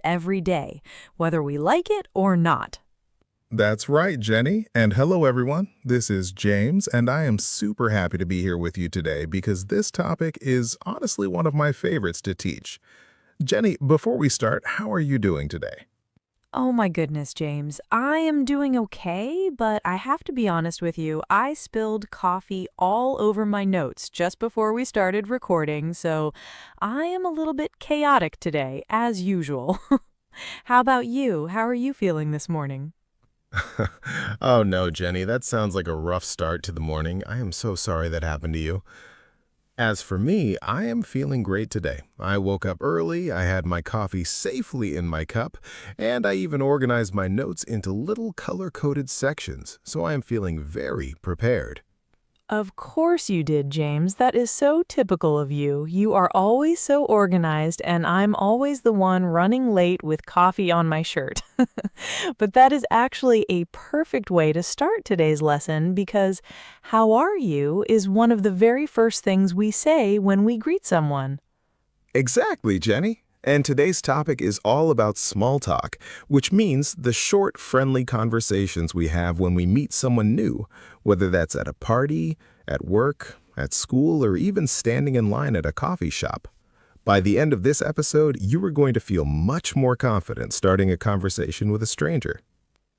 every day, whether we like it or not. That's right, Jenny. And hello, everyone. This is James, and I am super happy to be here with you today because this topic is honestly one of my favorites to teach. Jenny, before we start, how are you doing today? Oh my goodness, James. I am doing okay, but I have to be honest with you. I spilled coffee all over my notes just before we started recording, so I am a little bit chaotic today, as usual. How about you? How are you feeling this morning? Oh no, Jenny, that sounds like a rough start to the morning. I am so sorry that happened to you. As for me, I am feeling great today. I woke up early, I had my coffee safely in my cup, and I even organized my notes into little color-coded sections, so I am feeling very prepared. Of course you did, James. That is so typical of you. You are always so organized, and I'm always the one running late with coffee on my shirt. But that is actually a perfect way to start today's lesson because how are you is one of the very first things we say when we greet someone. Exactly, Jenny. And today's topic is all about small talk, which means the short, friendly conversations we have when we meet someone new, whether that's at a party, at work, at school, or even standing in line at a coffee shop. By the end of this episode, you are going to feel much more confident starting a conversation with a stranger.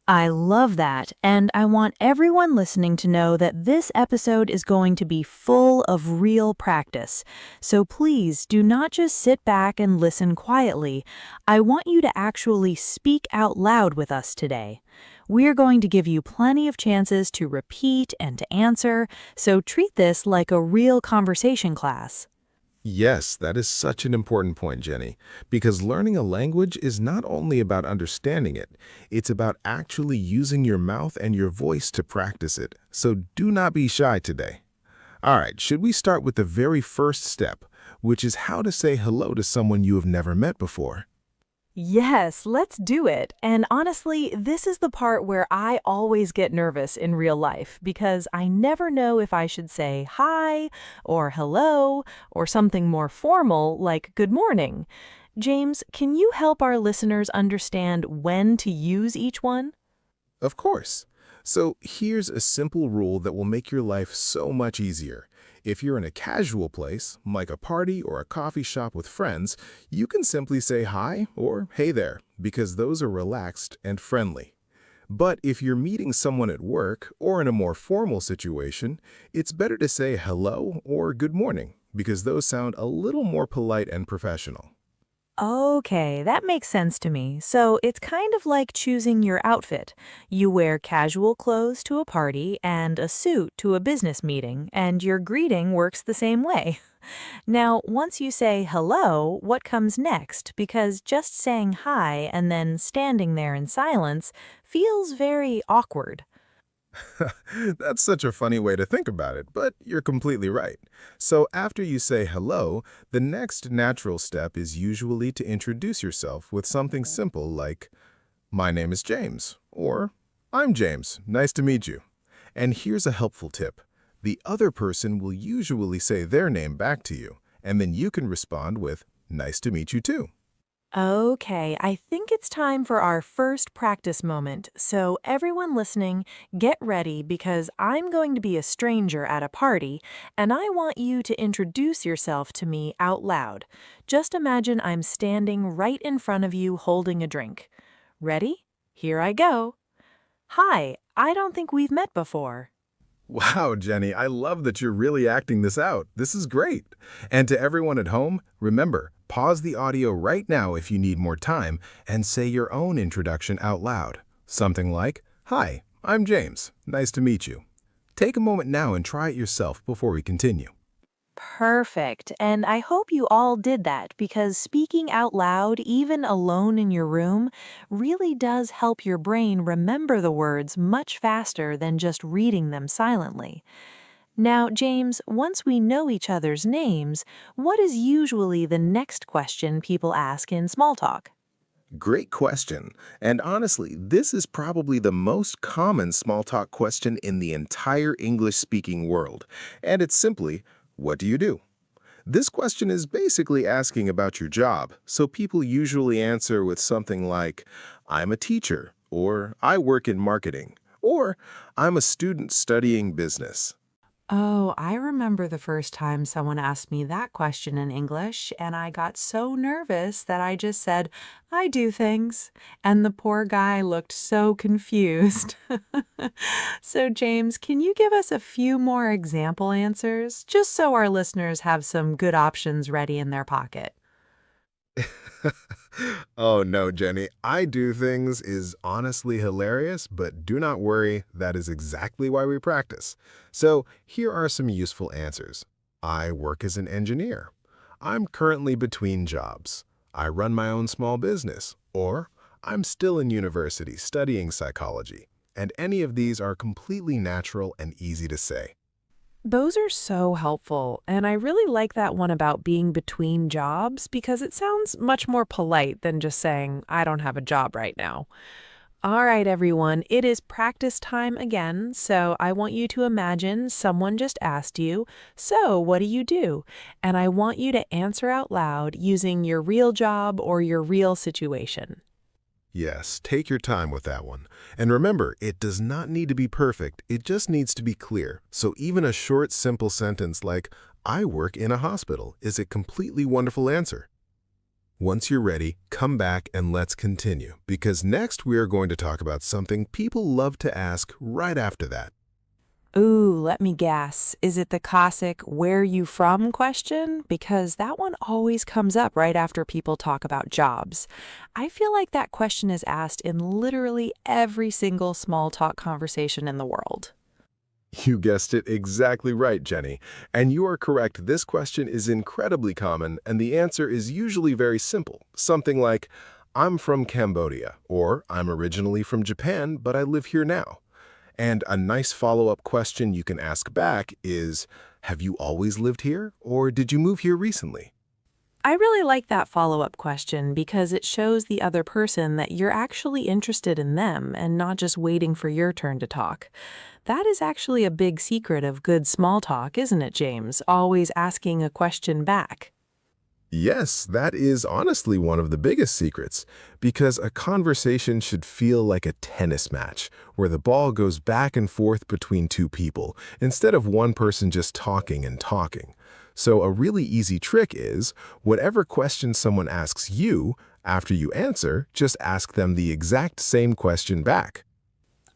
I love that, and I want everyone listening to know that this episode is going to be full of real practice. So please do not just sit back and listen quietly. I want you to actually speak out loud with us today. We're going to give you plenty of chances to repeat and to answer, so treat this like a real conversation class. Yes, that is such an important point, Jenny, because learning a language is not only about understanding it, it's about actually using your mouth and your voice to practice it. So do not be shy today. All right, should we start with the very first step, which is how to say hello to someone you have never met before? Yes, let's do it. And honestly, this is the part where I always get nervous in real life because I never know if I should say hi or hello or something more formal like good morning. James, can you help our listeners understand when to use each one? Of course. So here's a simple rule that will make your life so much easier. If you're in a casual place, like a party or a coffee shop with friends, you can simply say hi or hey there, because those are relaxed and friendly. But if you're meeting someone at work or in a more formal situation, it's better to say hello or good morning, because those sound a little more polite and professional. Okay, that makes sense to me. So it's kind of like choosing your outfit. You wear casual clothes to a party and a suit to a business meeting, and your greeting works the same way. Now, once you say hello, what comes next? Because just saying hi and then standing there in silence feels very awkward. That's such a funny way to think about it, but you're completely right. So after you say hello, the next natural step is usually to introduce yourself with something simple like, "My name is James," or "I'm James, nice to meet you." And here's a helpful tip. The other person will usually say their name back to you, and then you can respond with, "Nice to meet you too." Okay, I think it's time for our first practice moment. So, everyone listening, get ready because I'm going to be a stranger at a party and I want you to introduce yourself to me out loud. Just imagine I'm standing right in front of you holding a drink. Ready? Here I go. Hi, I don't think we've met before. Wow, Jenny, I love that you're really acting this out. This is great. And to everyone at home, remember, pause the audio right now if you need more time and say your own introduction out loud. Something like, "Hi, I'm James. Nice to meet you." Take a moment now and try it yourself before we continue. Perfect. And I hope you all did that because speaking out loud, even alone in your room, really does help your brain remember the words much faster than just reading them silently. Now, James, once we know each other's names, what is usually the next question people ask in small talk? Great question. And honestly, this is probably the most common small talk question in the entire English-speaking world. And it's simply, what do you do? This question is basically asking about your job, so people usually answer with something like, I'm a teacher, or I work in marketing, or I'm a student studying business. Oh, I remember the first time someone asked me that question in English, and I got so nervous that I just said, I do things. And the poor guy looked so confused. So, James, can you give us a few more example answers, just so our listeners have some good options ready in their pocket? Oh no, Jenny. I do things is honestly hilarious, but do not worry, that is exactly why we practice. So here are some useful answers. I work as an engineer. I'm currently between jobs. I run my own small business. Or I'm still in university studying psychology. And any of these are completely natural and easy to say. Those are so helpful, and I really like that one about being between jobs because it sounds much more polite than just saying, I don't have a job right now. All right, everyone, it is practice time again, so I want you to imagine someone just asked you, so what do you do? And I want you to answer out loud using your real job or your real situation. Yes, take your time with that one. And remember, it does not need to be perfect, it just needs to be clear. So even a short, simple sentence like, I work in a hospital is a completely wonderful answer. Once you're ready, come back and let's continue, because next we are going to talk about something people love to ask right after that. Ooh, let me guess. Is it the classic where you from question? Because that one always comes up right after people talk about jobs. I feel like that question is asked in literally every single small talk conversation in the world. You guessed it exactly right, Jenny. And you are correct, this question is incredibly common, and the answer is usually very simple. Something like, I'm from Cambodia, or I'm originally from Japan, but I live here now. And a nice follow-up question you can ask back is, have you always lived here, or did you move here recently? I really like that follow-up question because it shows the other person that you're actually interested in them and not just waiting for your turn to talk. That is actually a big secret of good small talk, isn't it, James? Always asking a question back. Yes, that is honestly one of the biggest secrets, because a conversation should feel like a tennis match, where the ball goes back and forth between two people, instead of one person just talking and talking. So a really easy trick is, whatever question someone asks you, after you answer, just ask them the exact same question back.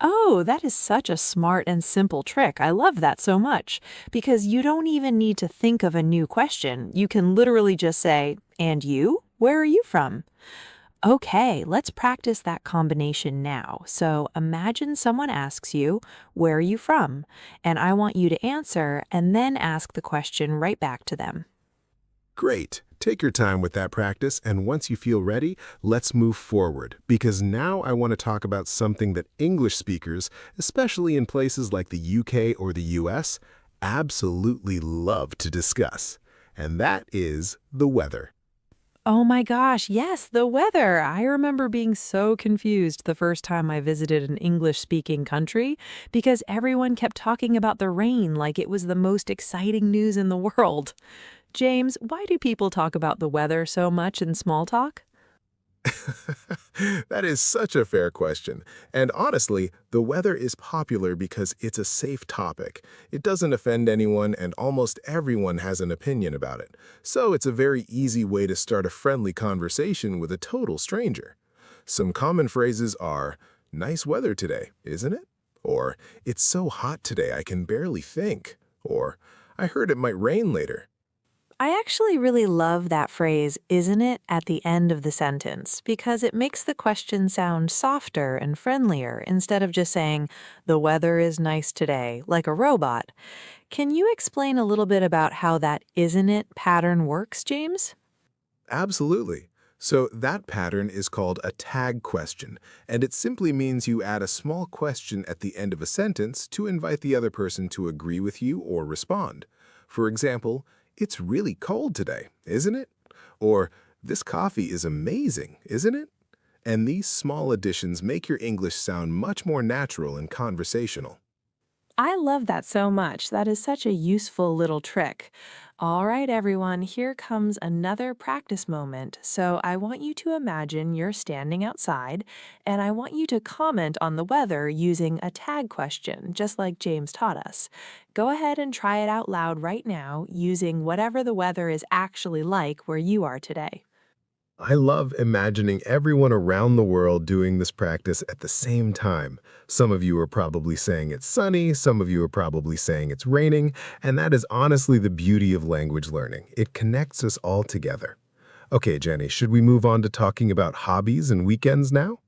Oh, that is such a smart and simple trick. I love that so much because you don't even need to think of a new question. You can literally just say, and you? Where are you from? Okay, let's practice that combination now. So imagine someone asks you, where are you from? And I want you to answer and then ask the question right back to them. Great. Take your time with that practice, and once you feel ready, let's move forward, because now I want to talk about something that English speakers, especially in places like the UK or the US, absolutely love to discuss, and that is the weather. Oh my gosh, yes, the weather. I remember being so confused the first time I visited an English-speaking country because everyone kept talking about the rain like it was the most exciting news in the world. James, why do people talk about the weather so much in small talk? That is such a fair question. And honestly, the weather is popular because it's a safe topic. It doesn't offend anyone, and almost everyone has an opinion about it. So it's a very easy way to start a friendly conversation with a total stranger. Some common phrases are, nice weather today, isn't it? Or, it's so hot today I can barely think. Or, I heard it might rain later. I actually really love that phrase, isn't it, at the end of the sentence, because it makes the question sound softer and friendlier instead of just saying, the weather is nice today, like a robot. Can you explain a little bit about how that isn't it pattern works, James? Absolutely. So that pattern is called a tag question, and it simply means you add a small question at the end of a sentence to invite the other person to agree with you or respond. For example, it's really cold today, isn't it? Or, this coffee is amazing, isn't it? And these small additions make your English sound much more natural and conversational. I love that so much. That is such a useful little trick. All right, everyone, here comes another practice moment. So I want you to imagine you're standing outside, and I want you to comment on the weather using a tag question, just like James taught us. Go ahead and try it out loud right now using whatever the weather is actually like where you are today. I love imagining everyone around the world doing this practice at the same time. Some of you are probably saying it's sunny, some of you are probably saying it's raining, and that is honestly the beauty of language learning. It connects us all together. Okay, Jenny, should we move on to talking about hobbies and weekends now?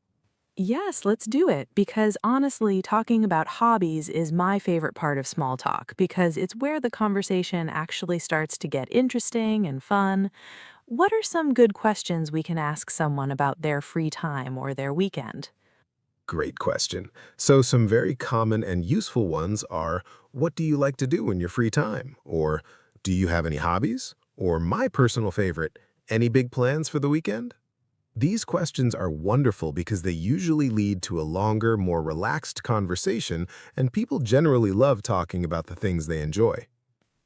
Yes, let's do it. Because honestly, talking about hobbies is my favorite part of small talk because it's where the conversation actually starts to get interesting and fun. What are some good questions we can ask someone about their free time or their weekend? Great question. So, some very common and useful ones are, what do you like to do in your free time? Or, do you have any hobbies? Or, my personal favorite, any big plans for the weekend? These questions are wonderful because they usually lead to a longer, more relaxed conversation, and people generally love talking about the things they enjoy.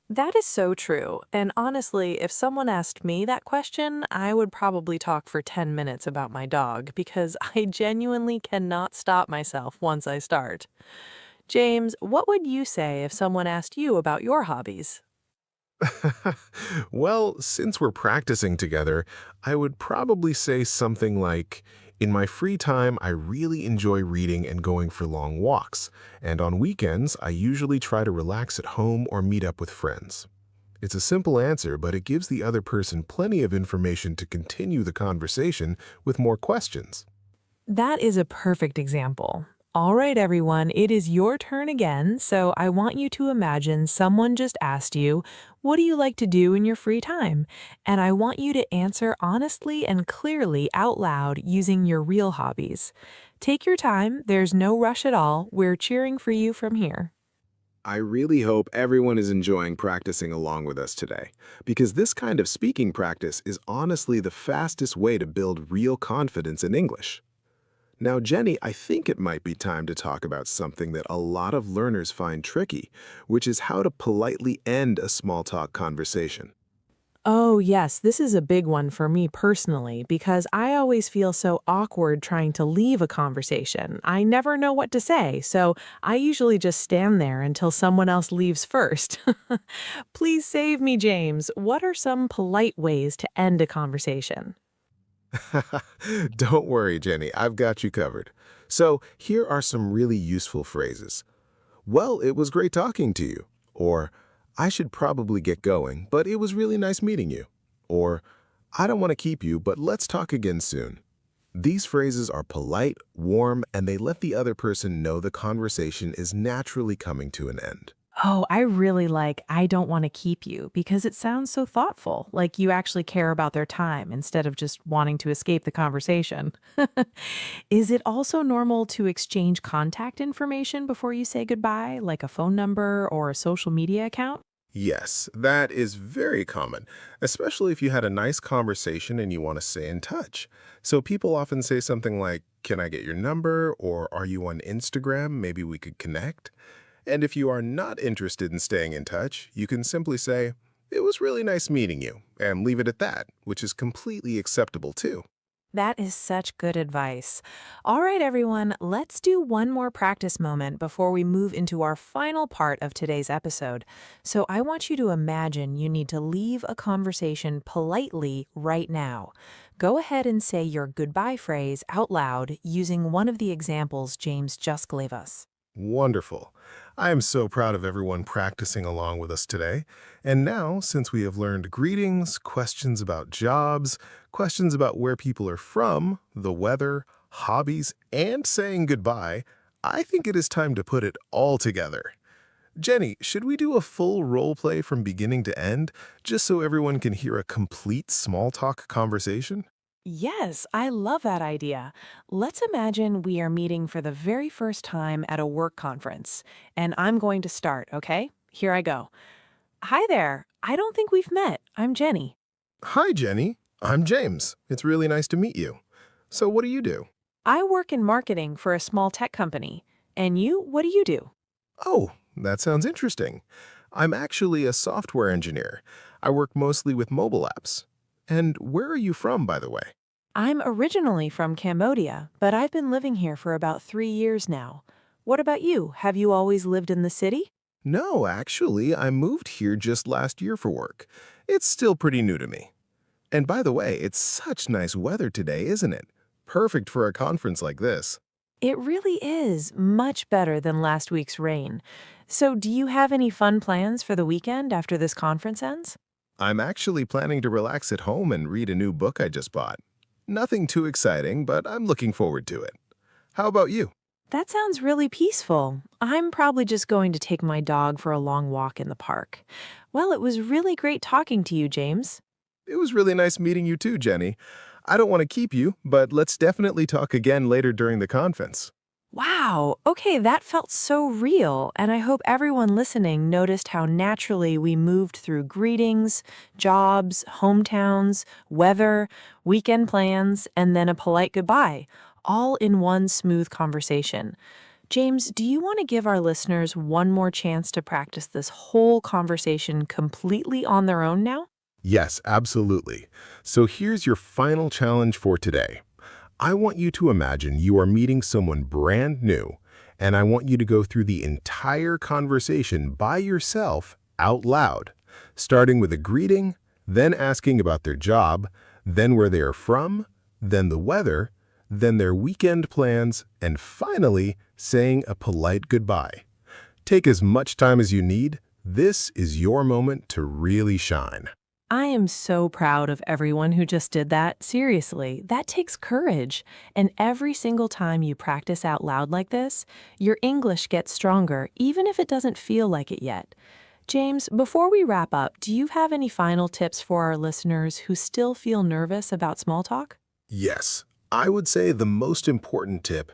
That is so true. And honestly, if someone asked me that question, I would probably talk for 10 minutes about my dog because I genuinely cannot stop myself once I start. James, what would you say if someone asked you about your hobbies? Well, since we're practicing together, I would probably say something like, in my free time, I really enjoy reading and going for long walks, and on weekends, I usually try to relax at home or meet up with friends. It's a simple answer, but it gives the other person plenty of information to continue the conversation with more questions. That is a perfect example. All right, everyone, it is your turn again. So I want you to imagine someone just asked you, what do you like to do in your free time? And I want you to answer honestly and clearly out loud using your real hobbies. Take your time, there's no rush at all. We're cheering for you from here. I really hope everyone is enjoying practicing along with us today, because this kind of speaking practice is honestly the fastest way to build real confidence in English. Now, Jenny, I think it might be time to talk about something that a lot of learners find tricky, which is how to politely end a small talk conversation. Oh, yes, this is a big one for me personally because I always feel so awkward trying to leave a conversation. I never know what to say, so I usually just stand there until someone else leaves first. Please save me, James. What are some polite ways to end a conversation? Don't worry, Jenny, I've got you covered. So, here are some really useful phrases. Well, it was great talking to you. Or, I should probably get going, but it was really nice meeting you. Or, I don't want to keep you, but let's talk again soon. These phrases are polite, warm, and they let the other person know the conversation is naturally coming to an end. Oh, I really like I don't want to keep you because it sounds so thoughtful, like you actually care about their time instead of just wanting to escape the conversation. Is it also normal to exchange contact information before you say goodbye, like a phone number or a social media account? Yes, that is very common, especially if you had a nice conversation and you want to stay in touch. So people often say something like, can I get your number? Or are you on Instagram? Maybe we could connect. And if you are not interested in staying in touch, you can simply say, it was really nice meeting you, and leave it at that, which is completely acceptable too. That is such good advice. All right, everyone, let's do one more practice moment before we move into our final part of today's episode. So I want you to imagine you need to leave a conversation politely right now. Go ahead and say your goodbye phrase out loud using one of the examples James just gave us. Wonderful. I am so proud of everyone practicing along with us today. And now, since we have learned greetings, questions about jobs, questions about where people are from, the weather, hobbies, and saying goodbye, I think it is time to put it all together. Jenny, should we do a full role play from beginning to end, just so everyone can hear a complete small talk conversation? Yes, I love that idea. Let's imagine we are meeting for the very first time at a work conference. And I'm going to start, okay? Here I go. Hi there. I don't think we've met. I'm Jenny. Hi, Jenny. I'm James. It's really nice to meet you. So what do you do? I work in marketing for a small tech company. And you, what do? Oh, that sounds interesting. I'm actually a software engineer. I work mostly with mobile apps. And where are you from, by the way? I'm originally from Cambodia, but I've been living here for about 3 years now. What about you? Have you always lived in the city? No, actually, I moved here just last year for work. It's still pretty new to me. And by the way, it's such nice weather today, isn't it? Perfect for a conference like this. It really is much better than last week's rain. So, do you have any fun plans for the weekend after this conference ends? I'm actually planning to relax at home and read a new book I just bought. Nothing too exciting, but I'm looking forward to it. How about you? That sounds really peaceful. I'm probably just going to take my dog for a long walk in the park. Well, it was really great talking to you, James. It was really nice meeting you too, Jenny. I don't want to keep you, but let's definitely talk again later during the conference. Wow, okay, that felt so real, and I hope everyone listening noticed how naturally we moved through greetings, jobs, hometowns, weather, weekend plans, and then a polite goodbye, all in one smooth conversation. James, do you want to give our listeners one more chance to practice this whole conversation completely on their own now? Yes, absolutely. So here's your final challenge for today. I want you to imagine you are meeting someone brand new, and I want you to go through the entire conversation by yourself out loud, starting with a greeting, then asking about their job, then where they are from, then the weather, then their weekend plans, and finally saying a polite goodbye. Take as much time as you need. This is your moment to really shine. I am so proud of everyone who just did that. Seriously, that takes courage. And every single time you practice out loud like this, your English gets stronger, even if it doesn't feel like it yet. James, before we wrap up, do you have any final tips for our listeners who still feel nervous about small talk? Yes, I would say the most important tip,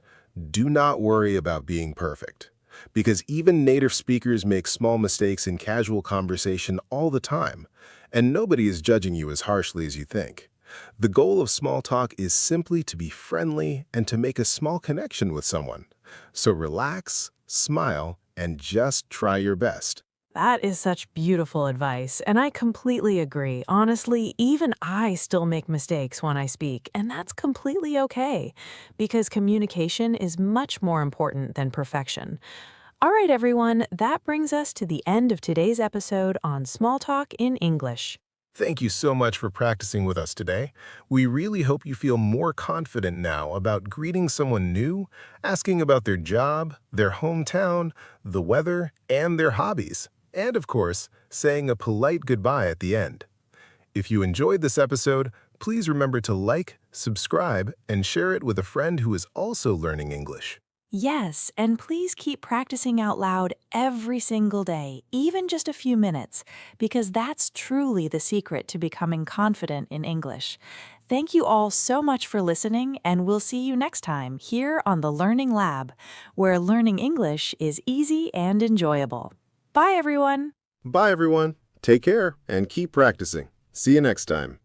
do not worry about being perfect. Because even native speakers make small mistakes in casual conversation all the time, and nobody is judging you as harshly as you think. The goal of small talk is simply to be friendly and to make a small connection with someone. So relax, smile, and just try your best. That is such beautiful advice, and I completely agree. Honestly, even I still make mistakes when I speak, and that's completely okay, because communication is much more important than perfection. All right, everyone, that brings us to the end of today's episode on Small Talk in English. Thank you so much for practicing with us today. We really hope you feel more confident now about greeting someone new, asking about their job, their hometown, the weather, and their hobbies. And of course, saying a polite goodbye at the end. If you enjoyed this episode, please remember to like, subscribe, and share it with a friend who is also learning English. Yes, and please keep practicing out loud every single day, even just a few minutes, because that's truly the secret to becoming confident in English. Thank you all so much for listening, and we'll see you next time here on the Learning Lab, where learning English is easy and enjoyable. Bye, everyone. Bye, everyone. Take care and keep practicing. See you next time.